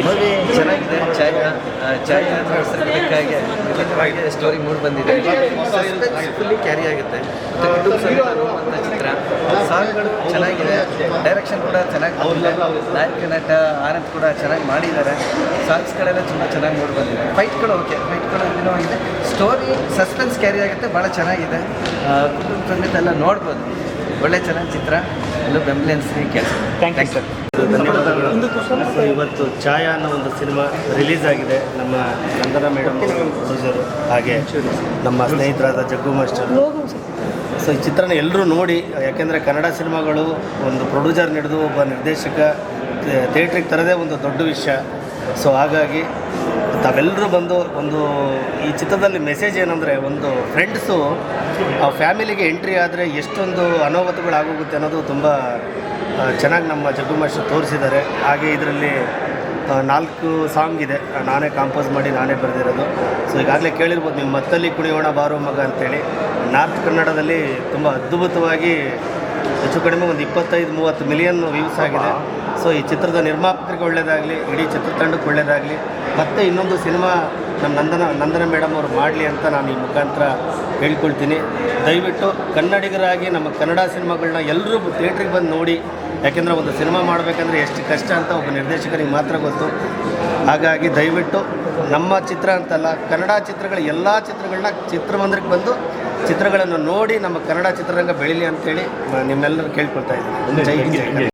Movie ಚೆನ್ನಾಗಿದೆ. ಛಾಯ ಅನ್ನೋ ಹೆಸರಿದ್ದಕ್ಕಾಗಿ ವಿಭಿನ್ನವಾಗಿ ಸ್ಟೋರಿ ಮೂಡ್ ಬಂದಿದೆ. ಫುಲ್ಲಿ ಕ್ಯಾರಿ ಆಗುತ್ತೆ. ಕುಟುಂಬ ಸಮೇತ ನೋಡುವಂಥ ಚಿತ್ರ. ಸಾಂಗ್ಗಳು ಚೆನ್ನಾಗಿದೆ, ಡೈರೆಕ್ಷನ್ ಕೂಡ ಚೆನ್ನಾಗಿ ಬಂದಿದೆ. ನಾಯಕ ನಟ ಆನಂದ್ ಕೂಡ ಚೆನ್ನಾಗಿ ಮಾಡಿದ್ದಾರೆ. ಸಾಂಗ್ಸ್ಗಳೆಲ್ಲ ತುಂಬ ಚೆನ್ನಾಗಿ ಮೂಡ್ ಬಂದಿದೆ. ಫೈಟ್ಗಳು ಓಕೆ, ಫೈಟ್ಗಳು ವಿಭಿನ್ನವಾಗಿದೆ. ಸ್ಟೋರಿ ಸಸ್ಪೆನ್ಸ್ ಕ್ಯಾರಿ ಆಗುತ್ತೆ, ಭಾಳ ಚೆನ್ನಾಗಿದೆ. ಕುಟುಂಬ ಸಮೇತ ಎಲ್ಲ ನೋಡ್ಬೋದು. ಒಳ್ಳೆ ಚೆನ್ನಾಗಿ ಚಿತ್ರ. ಎಲ್ಲೂ ಬೆಂಬಲಿಸಿ ಕೆಲಸ. Thank you sir. ಧನ್ಯವಾದಗಳು. ಇವತ್ತು ಛಾಯಾ ಅನ್ನೋ ಒಂದು ಸಿನಿಮಾ ರಿಲೀಸ್ ಆಗಿದೆ. ನಮ್ಮ ನಂದನ ಮೇಡಮ್ ಪ್ರೊಡ್ಯೂಸರು, ಹಾಗೆ ನಮ್ಮ ಸ್ನೇಹಿತರಾದ ಜಗ್ಗು ಮಾಸ್ಟರ್. ಸೊ ಈ ಚಿತ್ರನ ಎಲ್ಲರೂ ನೋಡಿ, ಯಾಕೆಂದರೆ ಕನ್ನಡ ಸಿನಿಮಾಗಳು ಒಂದು ಪ್ರೊಡ್ಯೂಸರ್ ಹಿಡಿದು ಒಬ್ಬ ನಿರ್ದೇಶಕ ಥಿಯೇಟ್ರಿಗೆ ತರದೇ ಒಂದು ದೊಡ್ಡ ವಿಷಯ. ಸೊ ಹಾಗಾಗಿ ತಾವೆಲ್ಲರೂ ಬಂದು ಈ ಚಿತ್ರದಲ್ಲಿ ಮೆಸೇಜ್ ಏನಂದರೆ, ಒಂದು ಫ್ರೆಂಡ್ಸು ಆ ಫ್ಯಾಮಿಲಿಗೆ ಎಂಟ್ರಿ ಆದರೆ ಎಷ್ಟೊಂದು ಅನಾಹುತಗಳಾಗೋಗುತ್ತೆ ಅನ್ನೋದು ತುಂಬ ಚೆನ್ನಾಗಿ ನಮ್ಮ ಜಗ್ಗು ಮಾಸ್ಟರ್ ತೋರಿಸಿದ್ದಾರೆ. ಹಾಗೆ ಇದರಲ್ಲಿ 4 ಸಾಂಗ್ ಇದೆ, ನಾನೇ ಕಾಂಪೋಸ್ ಮಾಡಿ ನಾನೇ ಬರೆದಿರೋದು. ಸೊ ಈಗಾಗಲೇ ಕೇಳಿರ್ಬೋದು ನೀವು, ಮತ್ತಲ್ಲಿ ಕುಣಿಯೋಣ ಬಾರೋ ಮಗ ಅಂತೇಳಿ. ನಾರ್ತ್ ಕನ್ನಡದಲ್ಲಿ ತುಂಬ ಅದ್ಭುತವಾಗಿ ಹೆಚ್ಚು ಕಡಿಮೆ ಒಂದು 25-30 ಮಿಲಿಯನ್ ವ್ಯೂಸ್ ಆಗಿದೆ. ಸೊ ಈ ಚಿತ್ರದ ನಿರ್ಮಾಪಕರಿಗೆ ಒಳ್ಳೆಯದಾಗಲಿ, ಇಡೀ ಚಿತ್ರತಂಡಕ್ಕೆ ಒಳ್ಳೆಯದಾಗಲಿ. ಮತ್ತು ಇನ್ನೊಂದು ಸಿನಿಮಾ ನಮ್ಮ ನಂದನ ಮೇಡಮ್ ಅವರು ಮಾಡಲಿ ಅಂತ ನಾನು ಈ ಮುಖಾಂತರ ಹೇಳ್ಕೊಳ್ತೀನಿ. ದಯವಿಟ್ಟು ಕನ್ನಡಿಗರಾಗಿ ನಮ್ಮ ಕನ್ನಡ ಸಿನಿಮಾಗಳನ್ನ ಎಲ್ಲರೂ ಥಿಯೇಟ್ರಿಗೆ ಬಂದು ನೋಡಿ. ಯಾಕೆಂದರೆ ಒಂದು ಸಿನಿಮಾ ಮಾಡಬೇಕಂದ್ರೆ ಎಷ್ಟು ಕಷ್ಟ ಅಂತ ಒಬ್ಬ ನಿರ್ದೇಶಕರಿಗೆ ಮಾತ್ರ ಗೊತ್ತು. ಹಾಗಾಗಿ ದಯವಿಟ್ಟು ನಮ್ಮ ಚಿತ್ರ ಅಂತಲ್ಲ, ಕನ್ನಡ ಚಿತ್ರಗಳ ಎಲ್ಲ ಚಿತ್ರಗಳನ್ನ ಚಿತ್ರಮಂದಿರಕ್ಕೆ ಬಂದು ಚಿತ್ರಗಳನ್ನು ನೋಡಿ ನಮ್ಮ ಕನ್ನಡ ಚಿತ್ರರಂಗ ಬೆಳೀಲಿ ಅಂತೇಳಿ ನಿಮ್ಮೆಲ್ಲರೂ ಕೇಳ್ಕೊಳ್ತಾ ಇದ್ದೀನಿ. ಜೈ ಹಿಂದ್, ಜೈ ಕನ್ನಡ.